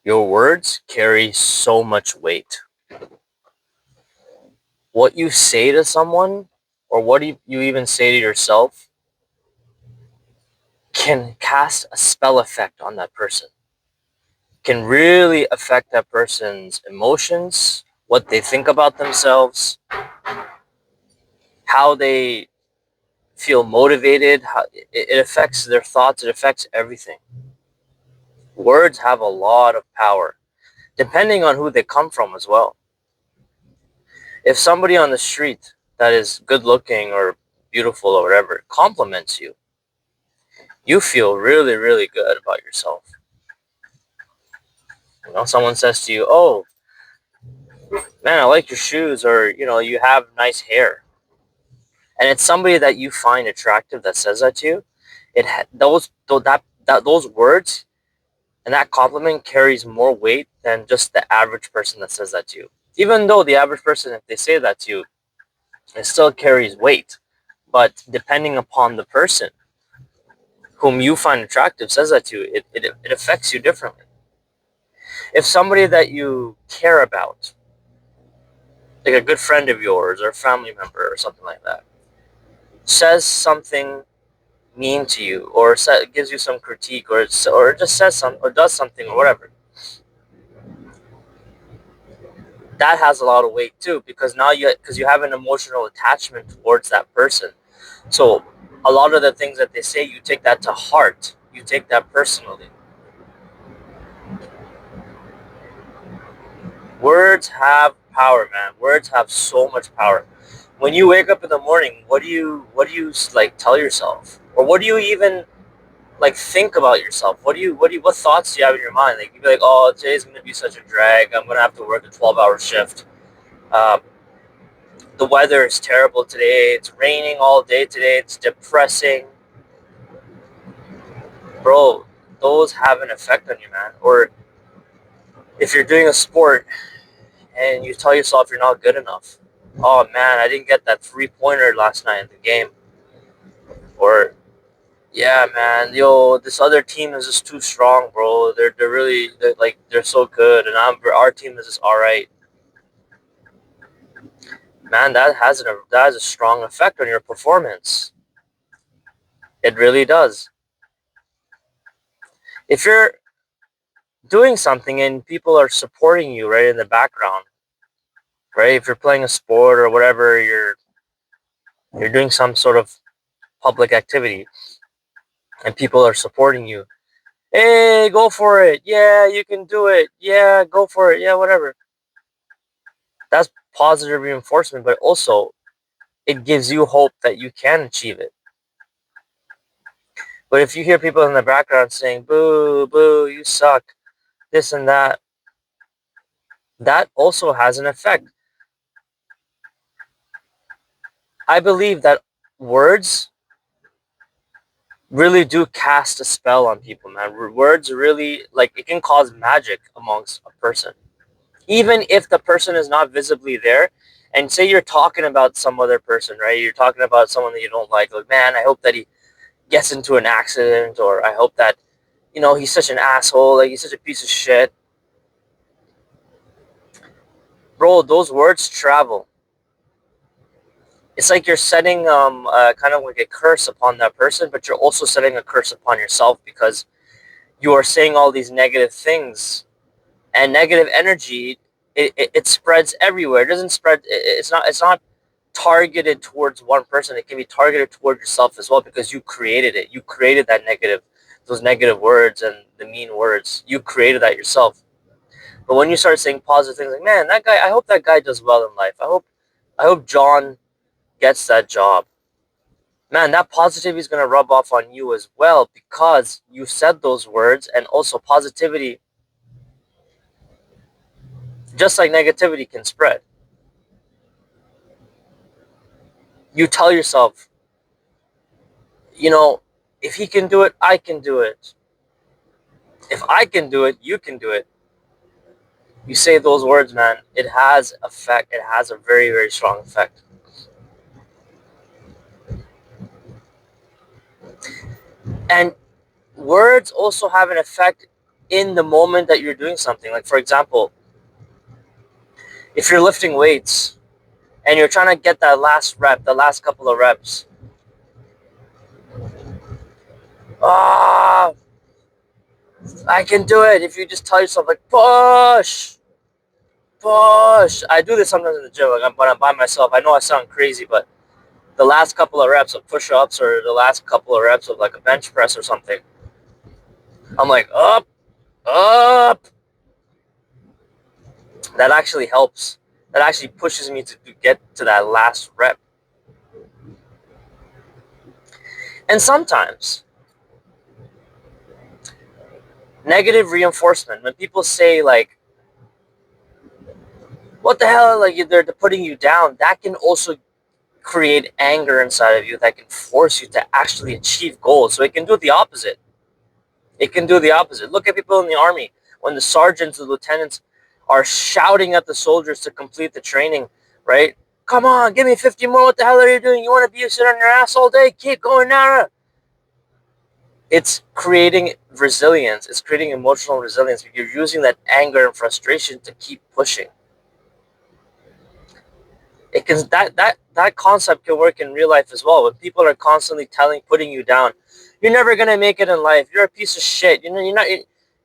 Your words carry so much weight. What you say to someone, or what you even say to yourself, can cast a spell effect on that person. Can really affect that person's emotions, what they think about themselves, how they feel motivated. How it affects their thoughts. It affects everything. Words have a lot of power, depending on who they come from as well. If somebody on the street that is good looking or beautiful or whatever compliments you, you feel really, really good about yourself. Someone says to you, "Oh, man, I like your shoes," or you have nice hair, and it's somebody that you find attractive that says that to you. Those words and that compliment carries more weight than just the average person that says that to you. Even though the average person, if they say that to you, it still carries weight. But depending upon the person whom you find attractive says that to you, it affects you differently. If somebody that you care about, like a good friend of yours or a family member or something like that, says something mean to you, or gives you some critique, or just says something or does something or whatever, that has a lot of weight too, because now you have an emotional attachment towards that person. So a lot of the things that they say, you take that to heart, you take that personally. Words have power, man. Words have so much power. When you wake up in the morning, what do you like tell yourself, or what do you even like think about yourself? What thoughts do you have in your mind? Like, you be like, "Oh, today's gonna be such a drag. I'm gonna have to work a 12-hour shift. Uh, the weather is terrible today. It's raining all day today. It's depressing." Bro, those have an effect on you, man. Or if you're doing a sport and you tell yourself you're not good enough. "Oh man, I didn't get that 3-pointer last night in the game." Or, "Yeah, man, yo, this other team is just too strong, bro. They're so good, and our team is just all right." Man, that has a strong effect on your performance. It really does. If you're doing something and people are supporting you right in the background, right? If you're playing a sport or whatever, you're doing some sort of public activity, and people are supporting you. "Hey, go for it. Yeah, you can do it. Yeah, go for it. Yeah, whatever." That's positive reinforcement, but also it gives you hope that you can achieve it. But if you hear people in the background saying, "Boo, boo, you suck," this and that, that also has an effect. I believe that words really do cast a spell on people, man. Words really, like, it can cause magic amongst a person. Even if the person is not visibly there, and say you're talking about some other person, right? You're talking about someone that you don't like, "Man, I hope that he gets into an accident," or, "I hope that, he's such an asshole, like, he's such a piece of shit." Bro, those words travel. It's like you're setting kind of like a curse upon that person, but you're also setting a curse upon yourself, because you are saying all these negative things, and negative energy, it spreads everywhere. It doesn't spread. It's not targeted towards one person. It can be targeted toward yourself as well, because you created it. You created those negative words and the mean words. You created that yourself. But when you start saying positive things, like, "Man, that guy, I hope that guy does well in life. I hope John gets that job." Man, that positivity is going to rub off on you as well, because you said those words. And also, positivity, just like negativity, can spread. You tell yourself, "If he can do it, I can do it. If I can do it, you can do it." You say those words, man, it has effect. It has a very, very strong effect. And words also have an effect in the moment that you're doing something. Like, for example, if you're lifting weights and you're trying to get that last rep, the last couple of reps, ah, I can do it. If you just tell yourself, like, push, push. I do this sometimes in the gym, like, when I'm by myself. I know I sound crazy, but the last couple of reps of push-ups or the last couple of reps of like a bench press or something, I'm like, up, up. That actually helps. That actually pushes me to get to that last rep. And sometimes negative reinforcement, when people say like, what the hell, like they're putting you down, that can also create anger inside of you that can force you to actually achieve goals. So it can do the opposite. It can do the opposite. Look at people in the army. When the sergeants, the lieutenants are shouting at the soldiers to complete the training, right? Come on, give me 50 more. What the hell are you doing? You want to be sit on your ass all day? Keep going now. It's creating resilience. It's creating emotional resilience. You're using that anger and frustration to keep pushing. It can that concept can work in real life as well. When people are constantly putting you down, you're never gonna make it in life. You're a piece of shit. You know, you're not.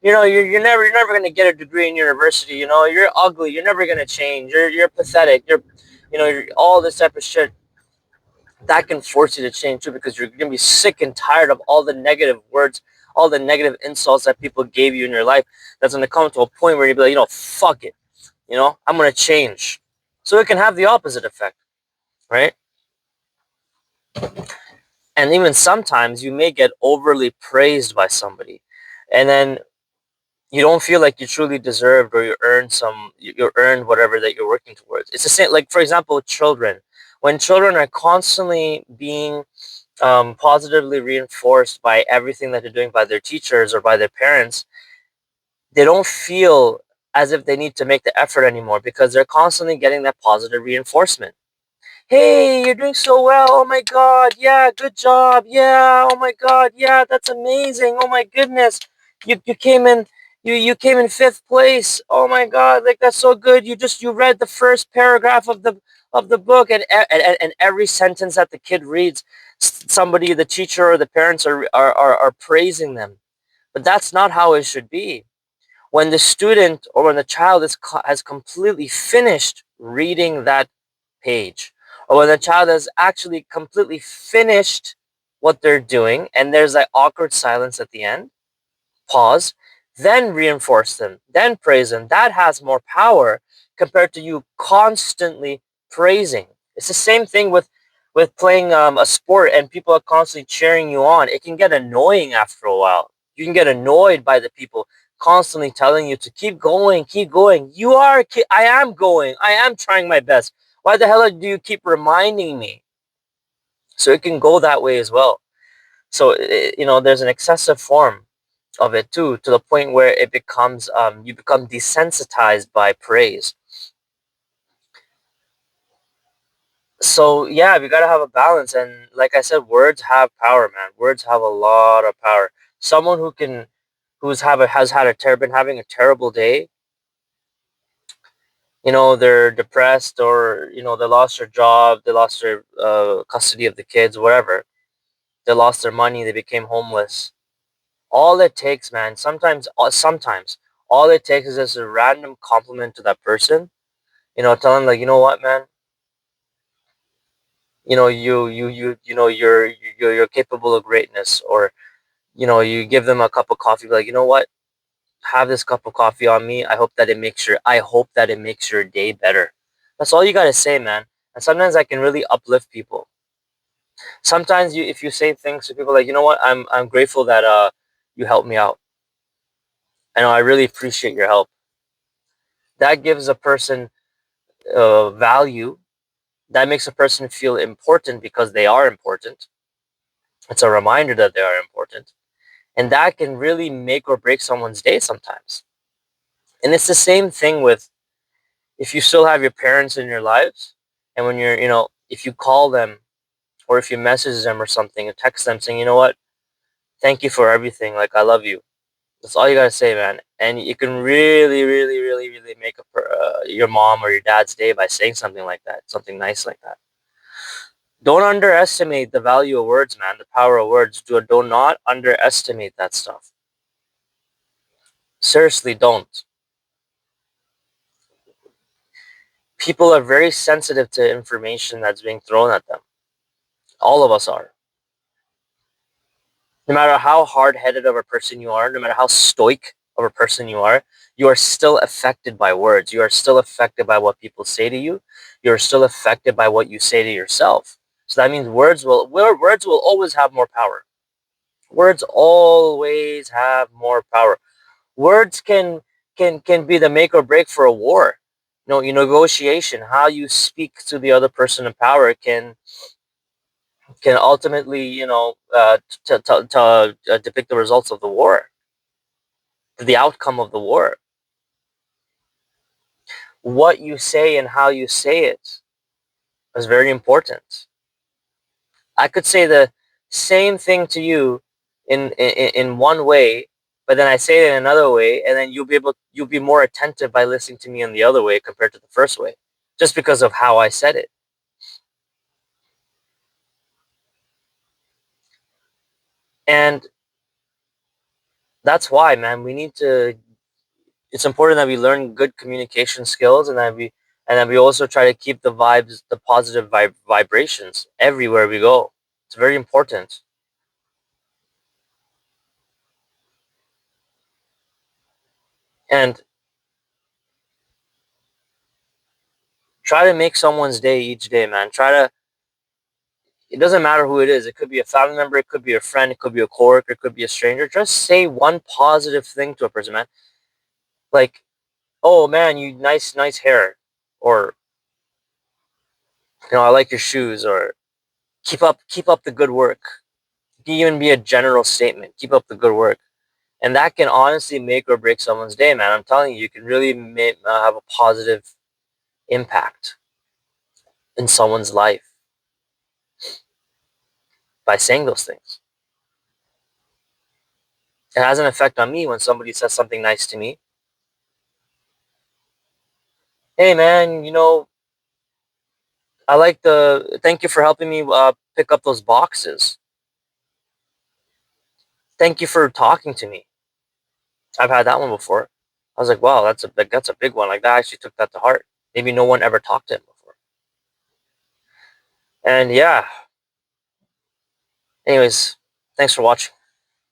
You're never gonna get a degree in university. You know, you're ugly. You're never gonna change. You're pathetic. You're all this type of shit. That can force you to change too, because you're gonna be sick and tired of all the negative words, all the negative insults that people gave you in your life. That's gonna come to a point where you be like, fuck it. I'm gonna change. So it can have the opposite effect, right? And even sometimes you may get overly praised by somebody, and then you don't feel like you truly deserved, or you earned whatever that you're working towards. It's the same, like, for example, children. When children are constantly being positively reinforced by everything that they're doing by their teachers or by their parents, they don't feel as if they need to make the effort anymore, because they're constantly getting that positive reinforcement. Hey, you're doing so well. Oh my God. Yeah, good job. Yeah. Oh my God. Yeah, that's amazing. Oh my goodness. You came in you came in fifth place. Oh my God, like that's so good. You read the first paragraph of the book, and every sentence that the kid reads, somebody, the teacher or the parents are praising them. But that's not how it should be. When the student or when the child has completely finished reading that page, or when the child has actually completely finished what they're doing and there's that awkward silence at the end, pause, then reinforce them, then praise them. That has more power compared to you constantly praising. It's the same thing with playing a sport and people are constantly cheering you on. It can get annoying after a while. You can get annoyed by the people constantly telling you to keep going, keep going. I am going. I am trying my best. Why the hell do you keep reminding me? So it can go that way as well. So, there's an excessive form of it too, to the point where it becomes you become desensitized by praise. So yeah, we gotta have a balance, and like I said, words have power, man. Words have a lot of power. Someone has had been having a terrible day. They're depressed, or they lost their job, they lost their custody of the kids, whatever. They lost their money, they became homeless. All it takes, man, sometimes all it takes is just a random compliment to that person. Tell them, like, you know what, man, you're capable of greatness. Or you give them a cup of coffee, like, you know what, have this cup of coffee on me. I hope that it makes your day better. That's all you got to say, man. And sometimes I can really uplift people. Sometimes if you say things to people like, you know what, I'm grateful that you helped me out. I really appreciate your help. That gives a person value. That makes a person feel important, because they are important. It's a reminder that they are important. And that can really make or break someone's day sometimes. And it's the same thing with, if you still have your parents in your lives, and when if you call them, or if you message them or something, or text them saying, you know what, thank you for everything. Like, I love you. That's all you gotta say, man. And you can really, really, really, really make your mom or your dad's day by saying something like that, something nice like that. Don't underestimate the value of words, man. The power of words. Do not underestimate that stuff. Seriously, don't. People are very sensitive to information that's being thrown at them. All of us are. No matter how hard-headed of a person you are, no matter how stoic of a person you are still affected by words. You are still affected by what people say to you. You're still affected by what you say to yourself. So that means words will always have more power. Words always have more power. Words can be the make or break for a war. Your negotiation, how you speak to the other person in power can ultimately, depict the results of the war, the outcome of the war. What you say and how you say it is very important. I could say the same thing to you in one way, but then I say it in another way, and then you'll be more attentive by listening to me in the other way compared to the first way, just because of how I said it. And that's why, man, it's important that we learn good communication skills, and that we also try to keep the positive vibrations everywhere we go. It's very important. And try to make someone's day each day, man. It doesn't matter who it is. It could be a family member, it could be a friend, it could be a coworker, it could be a stranger. Just say one positive thing to a person, man. Like, oh man, you nice hair, or I like your shoes, or keep up the good work. It can even be a general statement. Keep up the good work, and that can honestly make or break someone's day, man. I'm telling you, you can really have a positive impact in someone's life by saying those things. It has an effect on me when somebody says something nice to me. Hey, man, thank you for helping me pick up those boxes. Thank you for talking to me. I've had that one before. I was like, wow, that's a big one. Like, that, I actually took that to heart. Maybe no one ever talked to him before. And yeah, anyways, thanks for watching.